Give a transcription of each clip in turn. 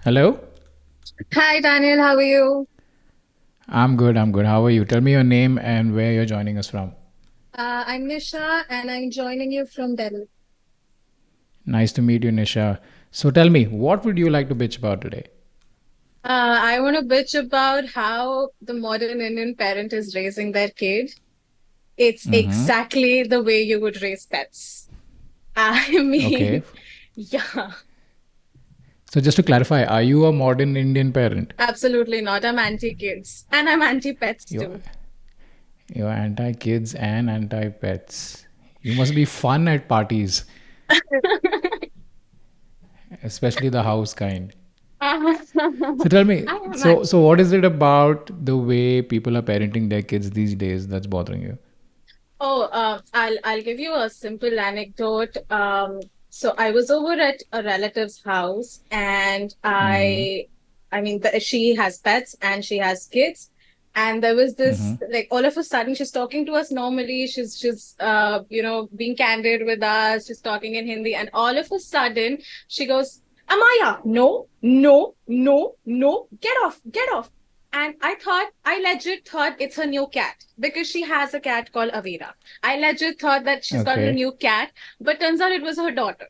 Hello? Hi Daniel, how are you? I'm good, I'm good. How are you? Tell me your name and where you're joining us from. I'm Nisha and I'm joining you from Delhi. Nice to meet you, Nisha. So tell me, what would you like to bitch about today? I want to bitch about how the modern Indian parent is raising their kid. It's Mm-hmm. exactly the way you would raise pets. I Okay. mean, yeah, So just to clarify, are you a modern Indian parent? absolutely not. I'm anti-kids and I'm anti-pets You're, too. you're anti-kids and anti-pets. You must be fun at parties, especially the house kind. I So tell me, am so actually. what is it about the way people are parenting their kids these days that's bothering you? I'll give you a simple anecdote. So I was over at a relative's house, and Mm-hmm. I mean, she has pets and she has kids, and there was Mm-hmm. this like all of a sudden she's talking to us normally. She's being candid with us. She's talking in Hindi, and all of a sudden she goes, "Amaya, no, no, no, no, get off." And I legit thought it's her new cat because she has a cat called Avira. I legit thought that she's got a Okay. new cat, but turns out it was her daughter.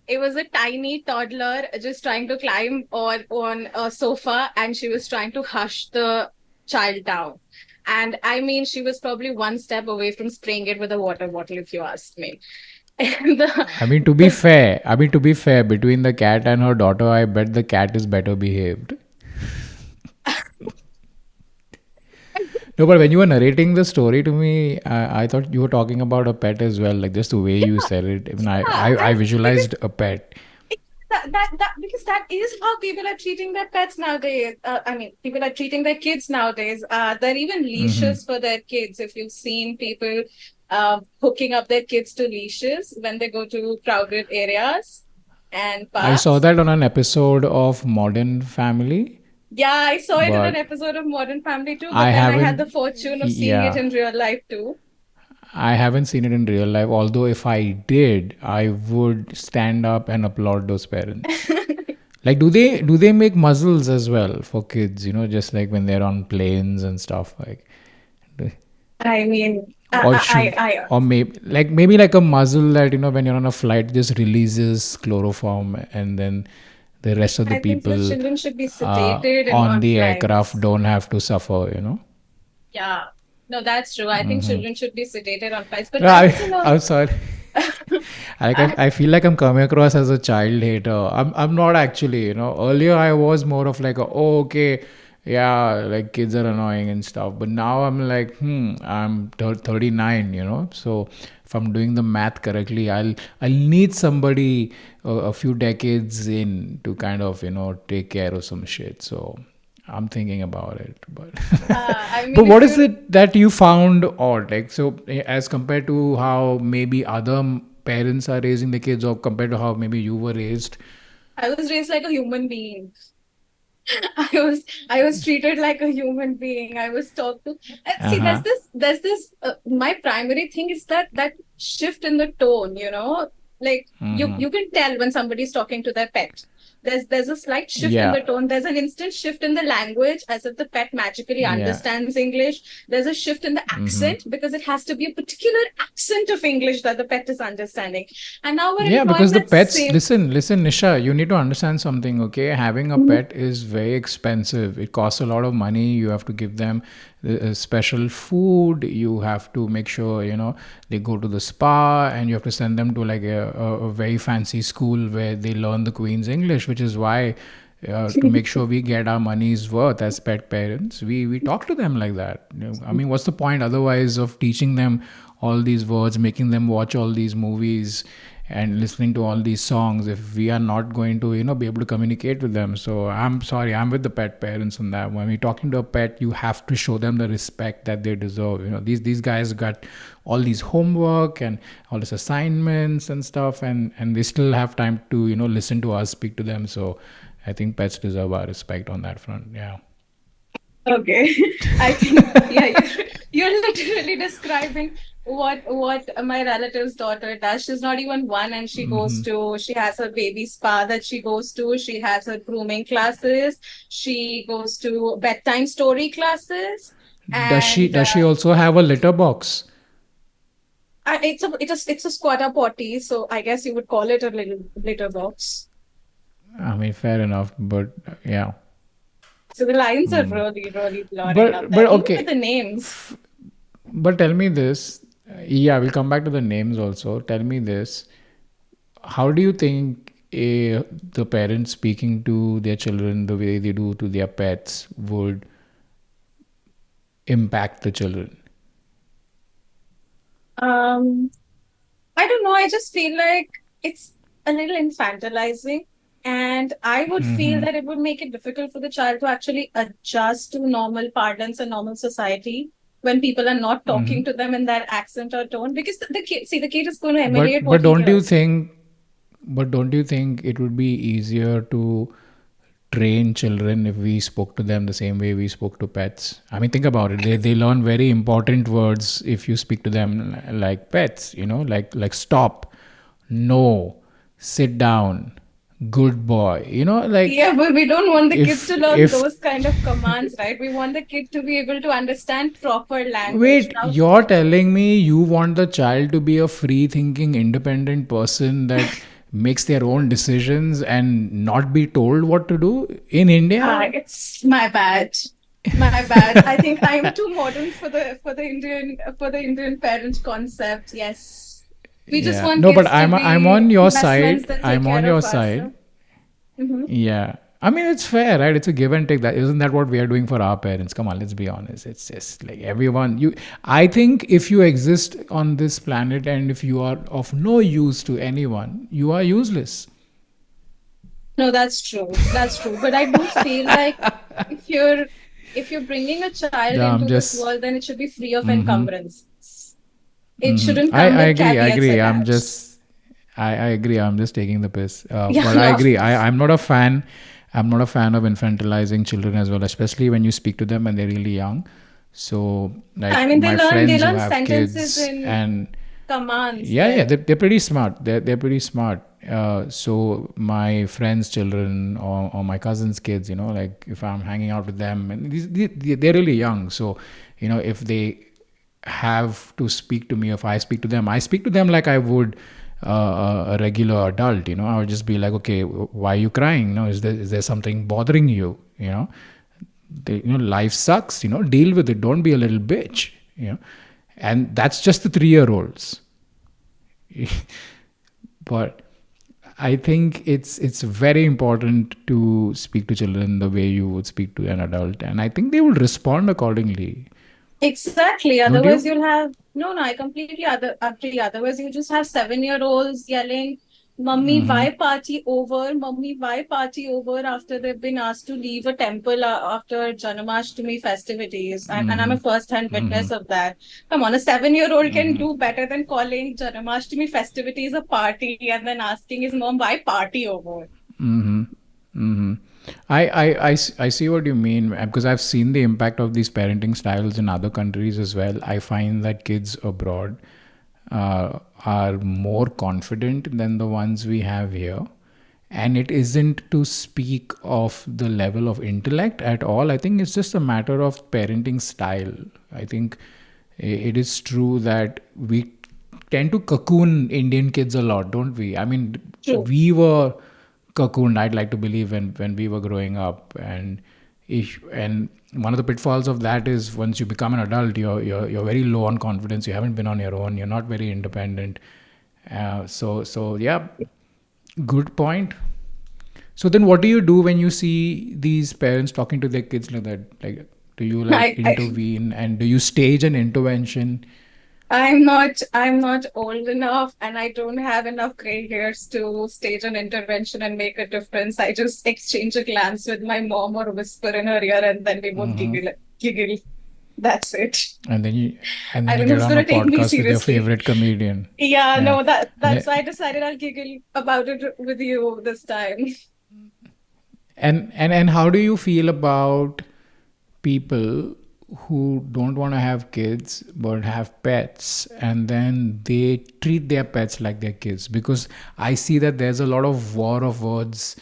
It was a tiny toddler just trying to climb on a sofa, and she was trying to hush the child down. And I mean, she was probably one step away from spraying it with a water bottle, if you ask me. And the To be fair, between the cat and her daughter, I bet the cat is better behaved. No, but when you were narrating the story to me, I thought you were talking about a pet as well. Like just the way you yeah, said it, even yeah, I and because visualized a pet. because that is how people are treating their pets nowadays. I mean, people are treating their kids nowadays. There are even Hmm. leashes for their kids. If you've seen people hooking up their kids to leashes when they go to crowded areas and I saw parks. that on an episode of Modern Family, Yeah, I saw it in an but episode of Modern Family too, I but then I had the haven't. fortune of seeing it Yeah, in real life too. I haven't seen it in real life. Although if I did, I would stand up and applaud those parents. Like, do they make muzzles as well for kids? Just like when they're on planes and stuff. Like, I mean, or should or maybe like a muzzle that when you're on a flight just releases chloroform and then the rest of the I think the people children should be sedated in on on the aircraft flights. don't have to suffer. Yeah. No, that's true. I think children should be sedated on flights. But No, I was in a I'm sorry. Like I, I feel like I'm coming across as a child hater. I'm not actually. Earlier I was more of like oh okay, yeah, like kids are annoying and stuff. But now I'm like I'm 39. So if I'm doing the math correctly, I'll need somebody a few decades in to kind of take care of some shit. So I'm thinking about it, but I but mean, if what is you, it that you found odd? Like so, as compared to how maybe other parents are raising the kids, or compared to how maybe you were raised. I was raised like a human being. I was treated like a human being. I was talked to. Uh See, huh. there's this. My primary thing is that shift in the tone. Like you can tell when somebody's talking to their pet. There's a slight shift in the Yeah. tone. There's an instant shift in the language, as if the pet magically Yeah. understands English. There's a shift in the Mm-hmm. accent because it has to be a particular accent of English that the pet is understanding. And now we're Yeah, employing because the that pets, same. listen, Nisha, you need to understand something, okay? Having a pet is very expensive. It costs a lot of money. You have to give them special food. You have to make sure, they go to the spa and you have to send them to like a very fancy school where they learn the Queen's English, which is why. To make sure we get our money's worth as pet parents, we talk to them like that. I mean, what's the point otherwise of teaching them all these words, making them watch all these movies and listening to all these songs if we are not going to be able to communicate with them? So I'm sorry, I'm with the pet parents on that. When you're talking to a pet, you have to show them the respect that they deserve. These guys got all these homework and all these assignments and stuff, and they still have time to listen to us speak to them. So I think pets deserve our respect on that front. Yeah. Okay. I think, yeah, you're literally describing. what my relative's daughter does. She's not even one, and she has her baby spa that she goes to. She has her grooming classes. She goes to bedtime story classes, and Does she also have a litter box? it's a squatter potty, so I guess you would call it a little litter box. I mean, fair enough, but yeah. So the lines are really, really blurring out But there, but even with okay. the names. But tell me this. Yeah, we'll come back to the names also. Tell me this. How do you think the parents speaking to their children the way they do to their pets would impact the children? Um, I don't know. I just feel like it's a little infantilizing. And I would feel that it would make it difficult for the child to actually adjust to normal parlance and normal society when people are not talking to them in that accent or tone. Because the kid, see, the kid is going to emulate But what he don't you hears. think? But don't you think it would be easier to train children if we spoke to them the same way we spoke to pets? I mean, think about it. They learn very important words if you speak to them like pets. You know, like stop, no, sit down, good boy. You know, like Yeah, but we don't want the kids to learn if those kind of commands, right? We want the kid to be able to understand proper language. wait, Now, you're telling me you want the child to be a free thinking, independent person that makes their own decisions and not be told what to do in India? it's my bad. My bad. I think I'm too modern for the Indian parent concept. Yes. We just Yeah. want No, but kids to I'm be on your investments side. that take I'm on care your of us. side. So. Mhm. Yeah. I mean, it's fair, right? It's a give and take. That isn't that what we are doing for our parents? Come on, let's be honest. It's just like everyone. I think if you exist on this planet and if you are of no use to anyone, you are useless. No, that's true. That's true. But I do feel like if you're if you're bringing a child Yeah, I'm into this just. world, then it should be free of encumbrances. It Hmm. shouldn't come I with agree. I caveats agree. attached. I agree. I'm just taking the piss. Yeah, But I no, of agree. course. I'm not a fan. I'm not a fan of infantilizing children as well, especially when you speak to them and they're really young. So, I like mean, my they friends who learn have sentences kids, in and commands yeah, yeah, there. they're pretty smart. They're pretty smart. So my friends' children or my cousins' kids, you know, like if I'm hanging out with them, and they're really young. So, you know, if they have to speak to me, if I speak to them, I speak to them like I would a regular adult. You know, I would just be like, okay, why are you crying? You know, is there something bothering you? You know, life sucks. You know, deal with it. Don't be a little bitch. You know, and that's just the 3 year olds. But I think it's very important to speak to children the way you would speak to an adult, and I think they will respond accordingly. Exactly. Don't Otherwise, you? you'll have no, no. I completely agree. Otherwise, you just have 7-year-olds yelling, "Mummy, Mm-hmm. why party over? Mummy, why party over?" After they've been asked to leave a temple after Janmashtami festivities, and I'm a first-hand witness of that. Come on, a 7-year-old can do better than calling Janmashtami festivities a party and then asking his mom why party over. Mm-hmm. I see what you mean because I've seen the impact of these parenting styles in other countries as well. I find that kids abroad are more confident than the ones we have here. And it isn't to speak of the level of intellect at all. I think it's just a matter of parenting style. I think it is true that we tend to cocoon Indian kids a lot, don't we? I mean, True. we were cocooned, I'd like to believe, when we were growing up. And one of the pitfalls of that is once you become an adult, you're very low on confidence. You haven't been on your own. You're not very independent. So yeah, good point. So then, what do you do when you see these parents talking to their kids like that? Like, do you like I intervene and do you stage an intervention? I'm not old enough and I don't have enough gray hairs to stage an intervention and make a difference. I just exchange a glance with my mom or whisper in her ear and then we both giggle. That's it. And then you I don't know get who's on a gonna take me podcast with your seriously. favorite comedian. Yeah, Yeah, no, and that's why I decided I'll giggle about it with you this time. and how do you feel about people who don't want to have kids but have pets, and then they treat their pets like their kids, because I see that there's a lot of war of words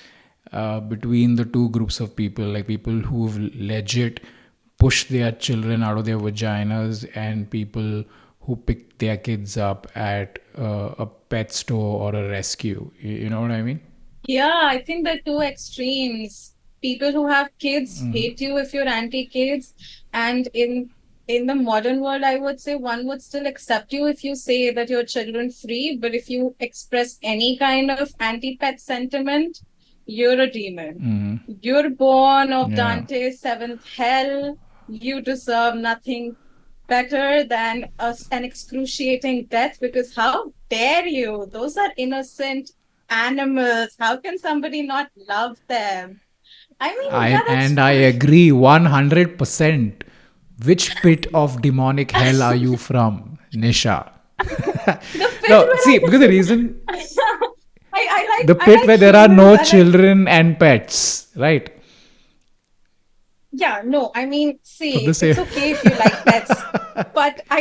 between the two groups of people, like people who've legit pushed their children out of their vaginas and people who pick their kids up at a pet store or a rescue. You know what I mean? Yeah, I think the two extremes. People who have kids hate you if you're anti-kids, and in the modern world, I would say one would still accept you if you say that you're children free, but if you express any kind of anti-pet sentiment, you're a demon. You're born of Yeah. Dante's seventh hell. You deserve nothing better than an excruciating death, because how dare you? Those are innocent animals. How can somebody not love them? I mean, yeah, And that's I fine. agree 100%. Which pit of demonic hell are you from, Nisha? The pit No, where see, because the reason, the I pit like where there are humans. no I like children and pets, right? Yeah, no, I mean, For the see, same. it's okay if you like pets, but I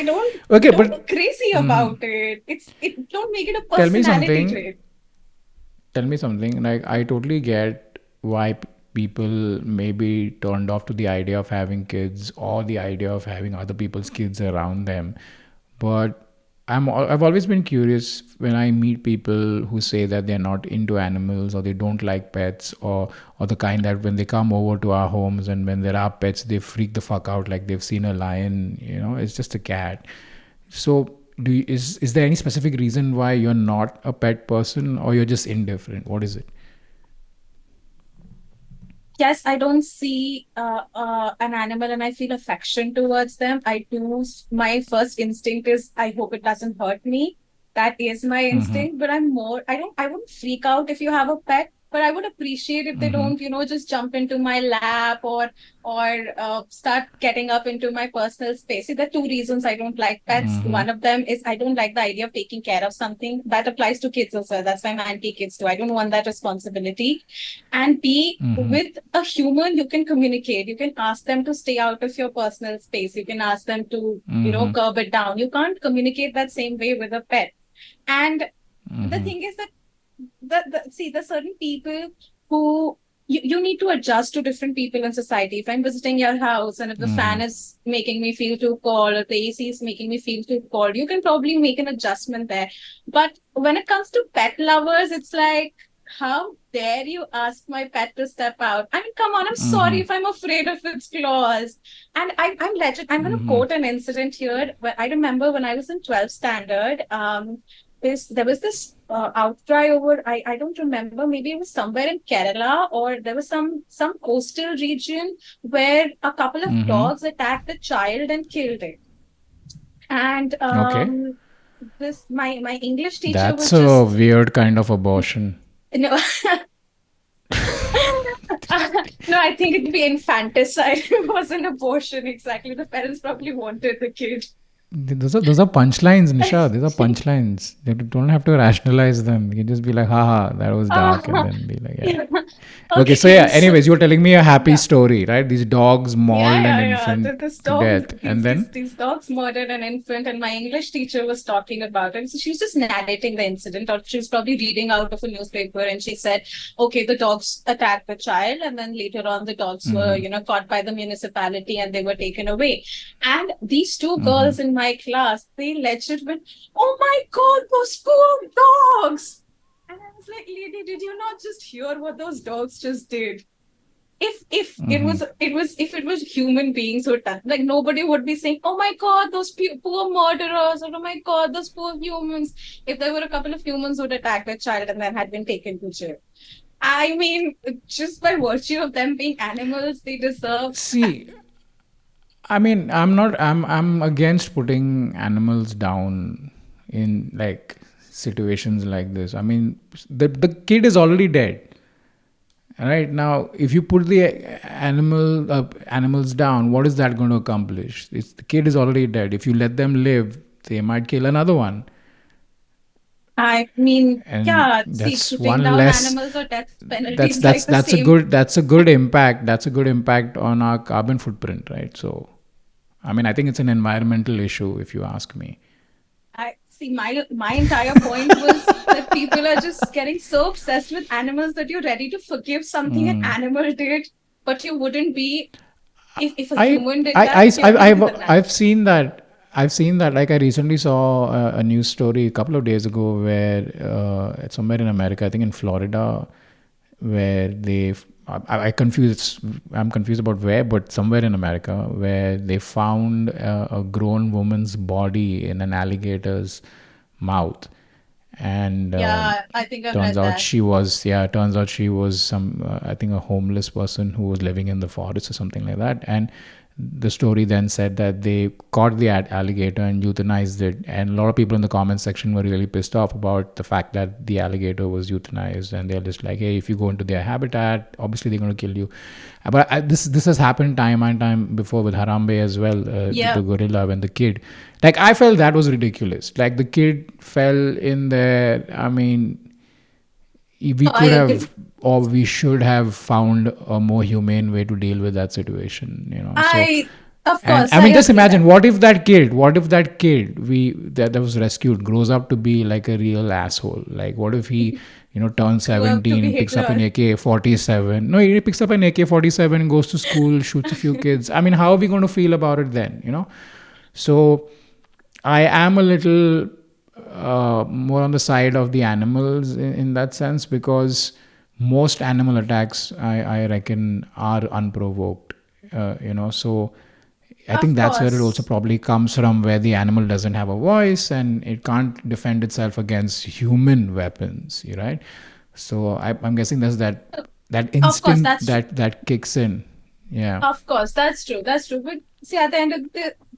Okay, don't but be crazy about it. It don't make it a tell me personality something. trait. Tell me something. Like, I totally get why people may be turned off to the idea of having kids or the idea of having other people's kids around them. But I've always been curious when I meet people who say that they're not into animals or they don't like pets, or the kind that when they come over to our homes and when there are pets they freak the fuck out like they've seen a lion. It's just a cat. So, is there any specific reason why you're not a pet person, or you're just indifferent? What is it? Yes, I don't see an animal and I feel affection towards them. I do. My first instinct is I hope it doesn't hurt me. That is my instinct. But I wouldn't freak out if you have a pet. But I would appreciate if they don't, just jump into my lap or start getting up into my personal space. See, there are two reasons I don't like pets. One of them is I don't like the idea of taking care of something. That applies to kids also. That's why I'm anti-kids too. I don't want that responsibility. And B, with a human, you can communicate. You can ask them to stay out of your personal space. You can ask them to, curb it down. You can't communicate that same way with a pet. And the thing is that the certain people who you need to adjust to different people in society. If I'm visiting your house and if the fan is making me feel too cold or the AC is making me feel too cold, you can probably make an adjustment there. But when it comes to pet lovers, it's like, how dare you ask my pet to step out? I mean, come on, I'm sorry if I'm afraid of its claws. And I'm legit, I'm going to quote an incident here. Where I remember when I was in 12th standard, there was this outcry over, I don't remember, maybe it was somewhere in Kerala or there was some coastal region where a couple of dogs attacked a child and killed it. And Okay. this my English teacher That's was a just weird kind of abortion. no. No, I think it'd be infanticide. It was an abortion, exactly. The parents probably wanted the kid. Those are punchlines, Nisha. These are punchlines. You don't have to rationalize them. You can just be like, haha, that was dark, and then be like, yeah. Yeah. Okay, so Okay, yeah, so anyways, you were telling me a happy yeah. story, right? These dogs mauled an Yeah. infant This to dog, death. And then? these dogs murdered an infant, and my English teacher was talking about it. So she was just narrating the incident, or she was probably reading out of a newspaper, and she said, "Okay, the dogs attacked the child, and then later on, the dogs were, caught by the municipality, and they were taken away." And these two girls in my class, they legit went, "Oh my God, those poor dogs!" And I was like, "Lady, did you not just hear what those dogs just did?" If it was human beings who done, like nobody would be saying, "Oh my God, those poor murderers," or "Oh my God, those poor humans." If there were a couple of humans who'd attacked a child and then had been taken to jail, I mean, just by virtue of them being animals, they deserve. See, I mean, I'm against putting animals down in like situations like this. I mean, the kid is already dead. Right now, if you put the animals down, what is that going to accomplish? The kid is already dead. If you let them live, they might kill another one, I mean, and yeah. See, that's putting one down less. animals or death penalty That's is that's like the that's a same. good that's a good impact. That's a good impact on our carbon footprint, right? So I mean, I think it's an environmental issue, if you ask me. I see my entire point was that people are just getting so obsessed with animals that you're ready to forgive something an animal did, but you wouldn't be if a I, human did I, that, I, okay, I, only I've, because of an animal. I've seen that. I've seen that. Like I recently saw a news story a couple of days ago where it's somewhere in America, I think in Florida, where I confused. I'm confused about where, but somewhere in America where they found a grown woman's body in an alligator's mouth, and Yeah, I think I've turns read out that. she was turns out she was some I think a homeless person who was living in the forest or something like that. And the story then said that they caught the alligator and euthanized it, and a lot of people in the comments section were really pissed off about the fact that the alligator was euthanized, and they're just like, hey, if you go into their habitat, obviously they're going to kill you. But this has happened time and time before with Harambe as well, the Yeah. gorilla when the kid, like I felt that was ridiculous. Like the kid fell in there. I mean, we I could agree. have or we should have found a more humane way to deal with that situation, so. I of And course I I mean, just agree imagine that what if that kid that was rescued grows up to be like a real asshole. Like, what if he, turns grew up to 17, be picks up an Hitler. AK-47? No, he picks up an AK-47, goes to school, shoots a few kids. I mean, how are we going to feel about it then? So I am a little more on the side of the animals in that sense, because most animal attacks, I reckon, are unprovoked. So I think Of that's where it also course. probably comes from, where the animal doesn't have a voice and it can't defend itself against human weapons, right? So I'm guessing there's that Of course, instinct that's true. that kicks in. Yeah. Of course, that's true. That's true. But see, at the end of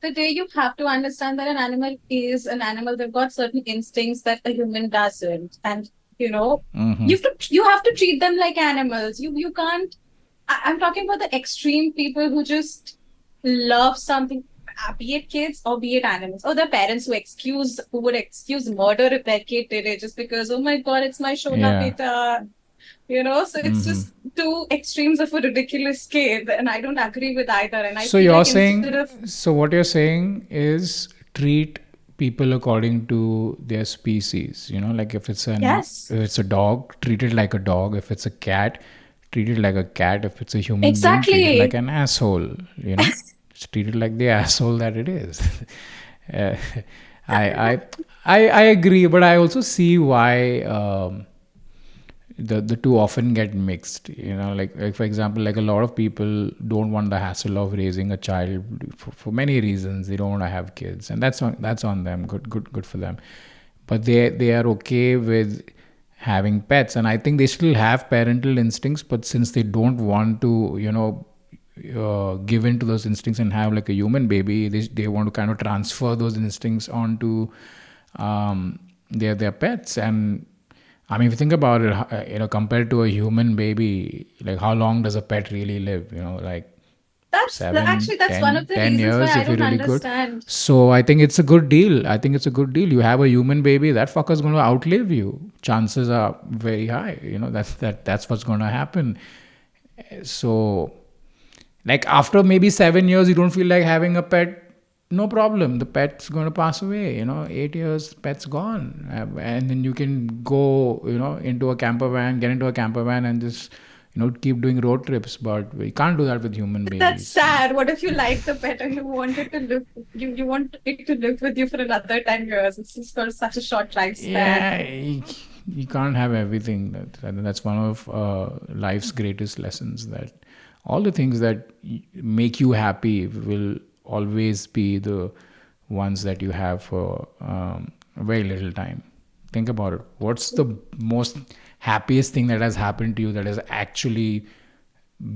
the day, you have to understand that an animal is an animal. They've got certain instincts that a human doesn't. And you know, you have to treat them like animals. You can't I'm talking about the extreme people who just love something, be it kids or be it animals, or their parents who would excuse murder if their kid did it just because, oh my god, it's my Shona Yeah. Pita. So it's just two extremes of a ridiculous kid, and I don't agree with either. And I So feel you're like instead saying, of so what you're saying is treat people according to their species. Like yes, if it's a dog, treat it like a dog. If it's a cat, treat it like a cat. If it's a human being, treat it like exactly. an asshole. Just treat it like the asshole that it is. uh, I, I I agree, but I also see why. The two often get mixed, like for example, like a lot of people don't want the hassle of raising a child for many reasons. They don't want to have kids, and that's on them. Good for them. But they are okay with having pets, and I think they still have parental instincts, but since they don't want to give in to those instincts and have like a human baby, they want to kind of transfer those instincts onto their pets. And I mean, if you think about it, compared to a human baby, like how long does a pet really live? Like Actually seven, that's one of ten, the ten reasons why years I if you're don't really good. understand. So I think it's a good deal. I think it's a good deal. You have a human baby, that fucker's going to outlive you. Chances are very high. That's what's going to happen. So, like after maybe 7 years, you don't feel like having a pet. No problem. The pet's going to pass away. 8 years, pet's gone, and then you can go, into a camper van, get into a camper van, and just keep doing road trips. But we can't do that with human That's babies. sad. What if you like the pet and you want it to live you want it to live with you for another 10 years? It's just got such a short lifespan. Yeah, you can't have everything. That's one of life's greatest lessons. That all the things that make you happy will always be the ones that you have for a very little time. Think about it. What's the most happiest thing that has happened to you that has actually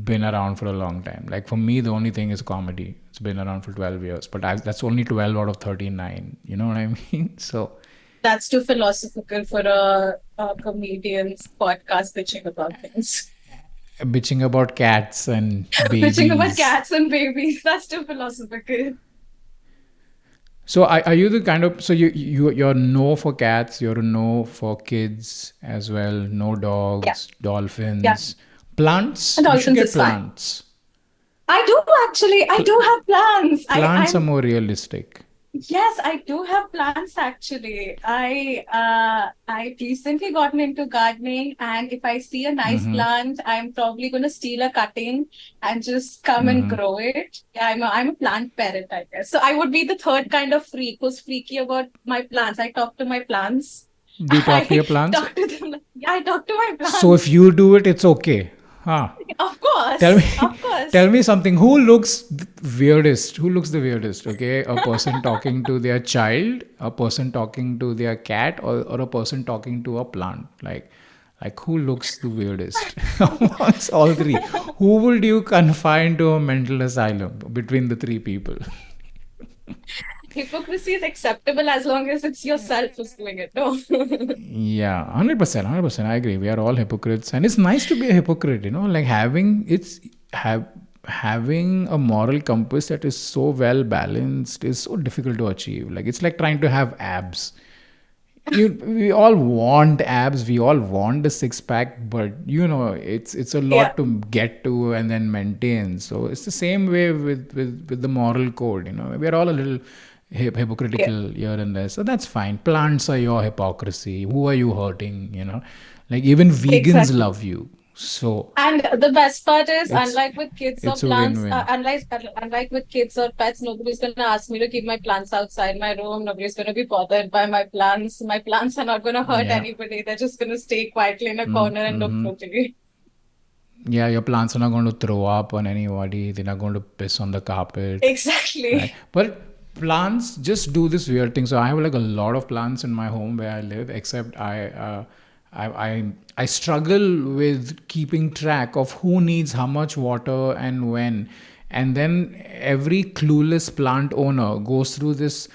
been around for a long time? Like for me, the only thing is comedy. It's been around for 12 years, but that's only 12 out of 39. You know what I mean? So That's too philosophical for a comedian's podcast bitching about things. bitching about cats and Bitching about babies. cats and babies. That's too philosophical. So are you the kind of, so you're no for cats, you're a no for kids as well, no Yeah, dogs, yeah. dolphins, And plants. You should dolphins get is fine. plants. I do actually. I do Pl- have plans. Plants are I'm more realistic. Yes, I do have plants actually. I recently gotten into gardening, and if I see a nice Mm-hmm. plant, I'm probably gonna steal a cutting and just come and Mm-hmm. grow it. Yeah, I'm a plant parent, I guess. So I would be the third kind of freak who's freaky about my plants. I talk to my plants. Do you talk to I your plants? talk to them. Yeah, I talk to my So if plants. you do it, it's okay. Huh. Of Tell me, course, of tell course. me something. Who looks weirdest? Who looks the weirdest? Okay, a person talking to their child, a person talking to their cat, or a person talking to a plant. Like who looks the weirdest amongst all three? Who would you confine to a mental asylum between the three people? Hypocrisy is acceptable as long as it's yourself who's doing it. No. Yeah, 100%, 100%. I agree. We are all hypocrites, and it's nice to be a hypocrite. Like having a moral compass that is so well balanced is so difficult to achieve. Like it's like trying to have abs. We all want abs. We all want the six pack, but it's a Yeah, lot to get to and then maintain. So it's the same way with the moral code. We are all a little yeah, hypocritical here and there. So that's fine. Plants are your hypocrisy. Who are you hurting? Like even vegans exactly. love you. So And the best part is, it's unlike with kids or it's a plants, win-win. unlike with kids or pets, nobody's gonna ask me to keep my plants outside my room. Nobody's gonna be bothered by my plants. My plants are not gonna hurt Yeah. anybody. They're just gonna stay quietly in a corner and look Mm-hmm. pretty. Yeah, your plants are not going to throw up on anybody. They're not going to piss on the carpet, right? Exactly. But plants just do this weird thing. So I have like a lot of plants in my home where I live, except I struggle with keeping track of who needs how much water and when. And then every clueless plant owner goes through this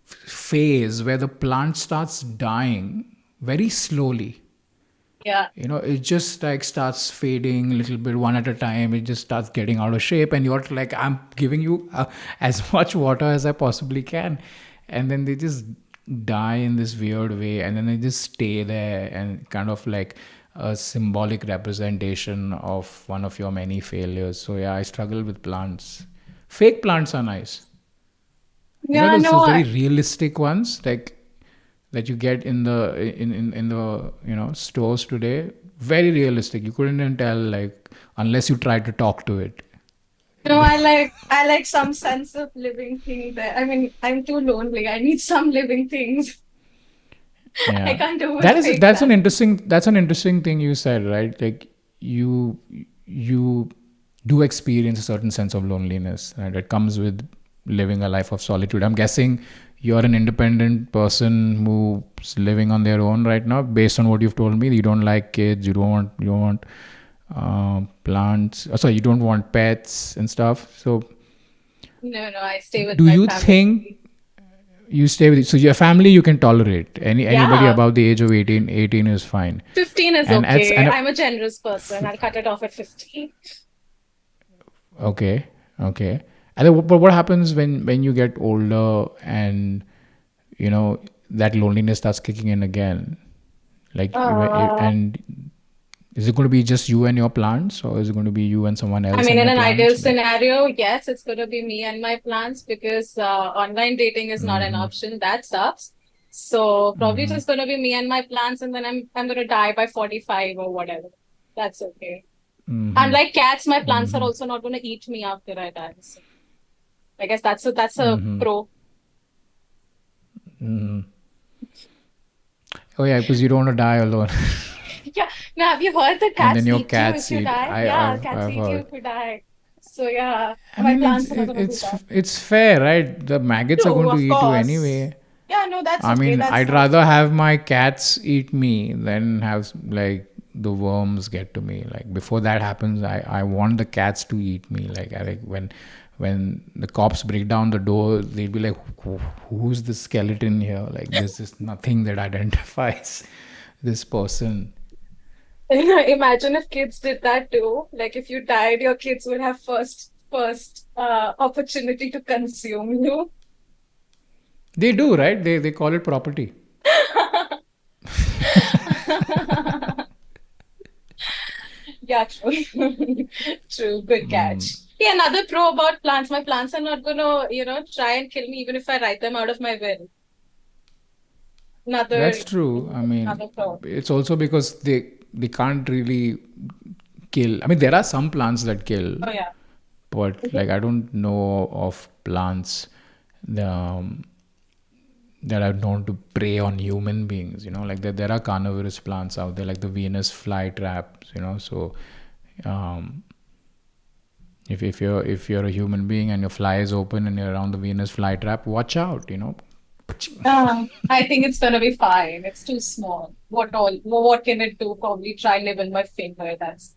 phase where the plant starts dying very slowly. Yeah, It just like starts fading a little bit one at a time. It just starts getting out of shape, and you're like, I'm giving you as much water as I possibly can, and then they just die in this weird way, and then they just stay there and kind of like a symbolic representation of one of your many failures. So yeah, I struggle with plants. Fake plants are nice. yeah. Those No, very realistic ones like that you get in the stores today, very realistic. You couldn't even tell, like, unless you tried to talk to it. no. I like some sense of living thing there. I mean, I'm too lonely. I need some living things. I Yeah, can't do with that is fake plants. that's an interesting thing you said, right? Like you you do experience a certain sense of loneliness, right? It comes with living a life of solitude. I'm guessing you're an independent person who's living on their own right now. Based on what you've told me, you don't like kids, you don't want plants. Sorry, you don't want pets and stuff. So No, no. I stay with do my you think family. you stay with, so your family you can tolerate, anybody Yeah, above the age of 18 is fine? 15 is And that's okay. and I'm a generous person. I'll cut it off at 15. okay, okay. And then, but what happens when you get older and that loneliness starts kicking in again? Like, Uh, and is it going to be just you and your plants, or is it going to be you and someone I else mean, and in your an ideal plants? Like, scenario, yes, it's going to be me and my plants because online dating is not an mm-hmm, option. That sucks. So probably just going to be me and my plants, and then I'm going to die by 45 or whatever. That's okay. mm-hmm, Unlike cats, my plants are mm-hmm, also not going to eat me after I die. So I guess that's a pro. mm-hmm. Oh yeah, because you don't want to die alone. Yeah. Now, have you heard that And then cats your eat you if cats you eat. die? Yeah, cats I've eat you heard. if you die. So yeah, I my mean, plants are not gonna do that. it's fair, right? The maggots are True, going to of eat you course. anyway. Yeah, no, that's I okay. mean, That's I'd not. rather have my cats eat me than have like the worms get to me. Like before that happens, I want the cats to eat me. Like when the cops break down the door, they'd be like, Who's the skeleton here?" Like there's just nothing that identifies this person. Imagine if kids did that too. Like if you died, your kids would have first opportunity to consume you. They do, right? They call it property. Yeah, true. True. Good catch. Yeah, another pro about plants. My plants are not gonna, try and kill me even if I write them out of my will. That's Another, true. I mean, another pro. it's also because they can't really kill. I mean, there are some plants that kill, Oh yeah. but like I don't know of plants um, that are known to prey on human beings. Like there are carnivorous plants out there, like the Venus flytraps. So um, if you're a human being and your fly is open and you're around the Venus flytrap, watch out. I think it's gonna be fine. It's too small. What can it do? Probably try live in my finger. That's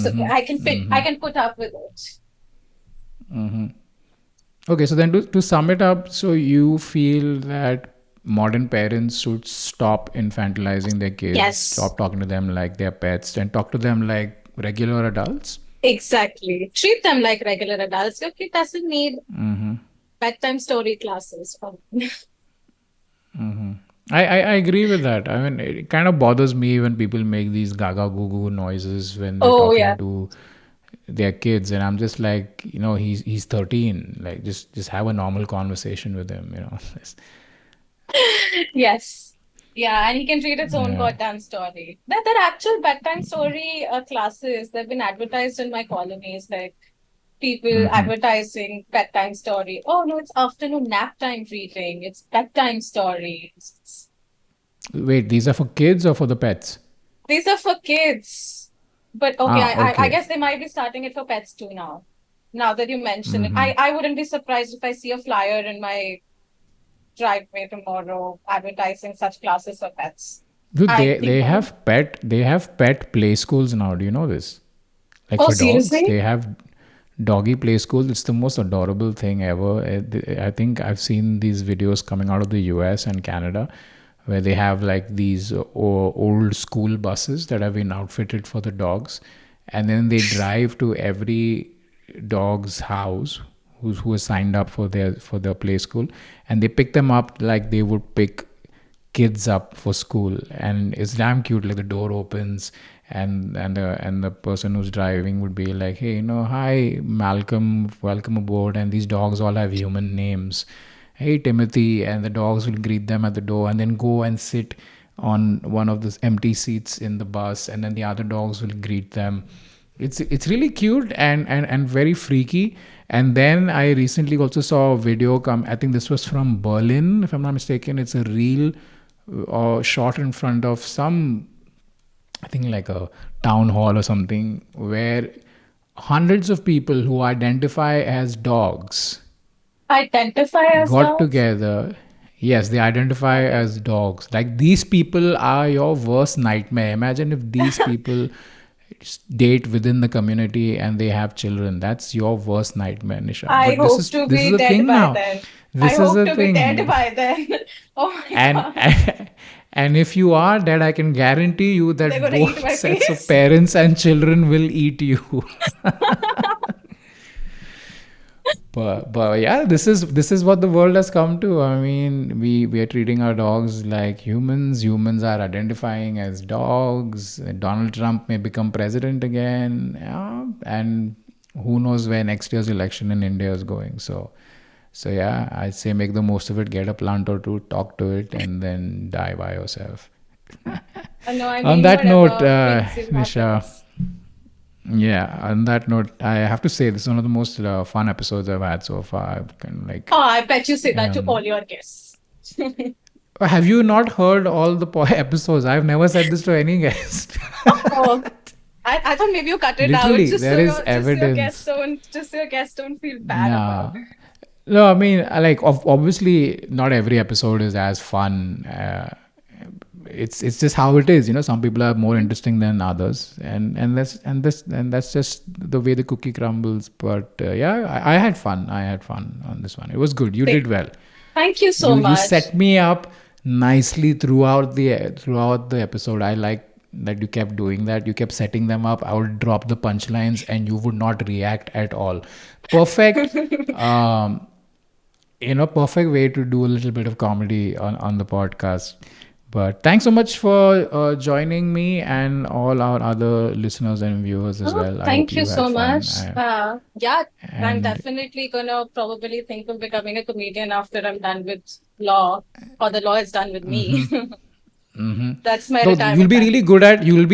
okay. I can put up with it. Okay, so then to sum it up, so you feel that modern parents should stop infantilizing their kids, Yes, stop talking to them like they're pets, and talk to them like regular adults? exactly. Treat them like regular adults. Your kid doesn't need bedtime story classes. I agree with that. I mean, it kind of bothers me when people make these gaga goo goo noises when they're Oh yeah. talking to their kids, and I'm just like, he's 13. Like, just have a normal conversation with him. Yes. Yeah, and he can read its own Yeah. goddamn story. That actual bedtime story classes, they've been advertised in my colonies, like people advertising bedtime story. Oh no, it's afternoon nap time reading. It's bedtime stories. Wait, these are for kids or for the pets? These are for kids. But okay, Ah, I okay. guess they might be starting it for pets too now. Now that you mention it, I wouldn't be surprised if I see a flyer in my driveway tomorrow advertising such classes for pets. Dude, I they think they I have pet play schools now. Do you know this? Like Oh, for dogs, seriously? they have doggy play schools. It's the most adorable thing ever. I think I've seen these videos coming out of the US and Canada where they have like these old school buses that have been outfitted for the dogs, and then they drive to every dog's house who is signed up for their play school, and they pick them up like they would pick kids up for school, and it's damn cute. Like the door opens, and the person who's driving would be like, hey, hi Malcolm, welcome aboard, and these dogs all have human names. Hey Timothy, and the dogs will greet them at the door and then go and sit on one of those empty seats in the bus, and then the other dogs will greet them. It's really cute and very freaky. And then I recently also saw a video come, I think this was from Berlin if I'm not mistaken. It's a reel shot in front of some, I think like a town hall or something, where hundreds of people who identify as dogs Identify as got dogs? together. Yes, they identify Okay. as dogs. Like these people are your worst nightmare. Imagine if these people date within the community and they have children. That's your worst nightmare, Nisha. I But this hope is to this is be a dead thing by now. then. I This is hope a to be dead thing. by then. Oh my and God. and if you are dead, I can guarantee you They're that gonna eat both my sets of face. parents and children will eat you. But yeah, this is what the world has come to. I mean, we are treating our dogs like humans. Humans are identifying as dogs. Donald Trump may become president again, yeah, and who knows where next year's election in India is going. So yeah, I'd say make the most of it. Get a plant or two, talk to it, and then die by yourself. No, I On mean that note, whatever brings you Nisha, happiness. yeah, on that note, I have to say this is one of the most fun episodes I've had so far. I've kind of like, Oh, I bet you say that to all um, your guests. have you not heard all the episodes? I've never said this to any guest. Oh, I thought maybe you cut it out Literally, there is evidence. just so your guests don't feel bad about Nah. it. No, I mean, like, obviously, not every episode is as fun. It's just how it is. Some people are more interesting than others, and that's just the way the cookie crumbles. But yeah, I had fun. I had fun on this one. It was good. You did Say, well. thank you so You much. set me up nicely throughout the episode. I like that you kept doing that. You kept setting them up. I would drop the punchlines and you would not react at all. Perfect. Perfect way to do a little bit of comedy on the podcast. But thanks so much for joining me and all our other listeners and viewers as Oh, well. I hope thank you you had so fun. much. Yeah, I'm And definitely gonna probably think of becoming a comedian after I'm done with law, or the law is done with me. That's my though retirement plan. you'll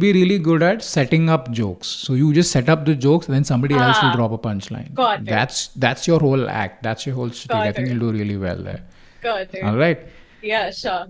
be really good at setting up jokes. So you just set up the jokes, and then somebody else will Ah, drop a punchline. got it. That's your whole act. That's your whole shtick. I Got think it. you'll do really well there. Got All it. right. Yeah, sure.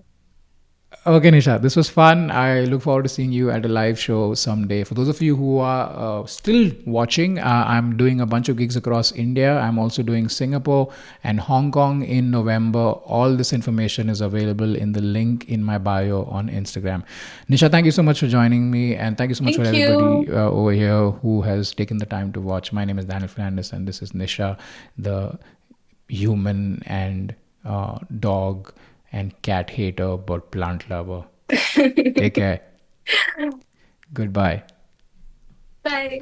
Okay, Nisha, this was fun. I look forward to seeing you at a live show someday. For those of you who are still watching, I'm doing a bunch of gigs across India. I'm also doing Singapore and Hong Kong in November. All this information is available in the link in my bio on Instagram. Nisha, thank you so much for joining me, and thank you so much for Thank you. everybody over here who has taken the time to watch. My name is Daniel Fernandez, and this is Nisha, the human and dog and cat hater but plant lover. Take care. Goodbye. Bye.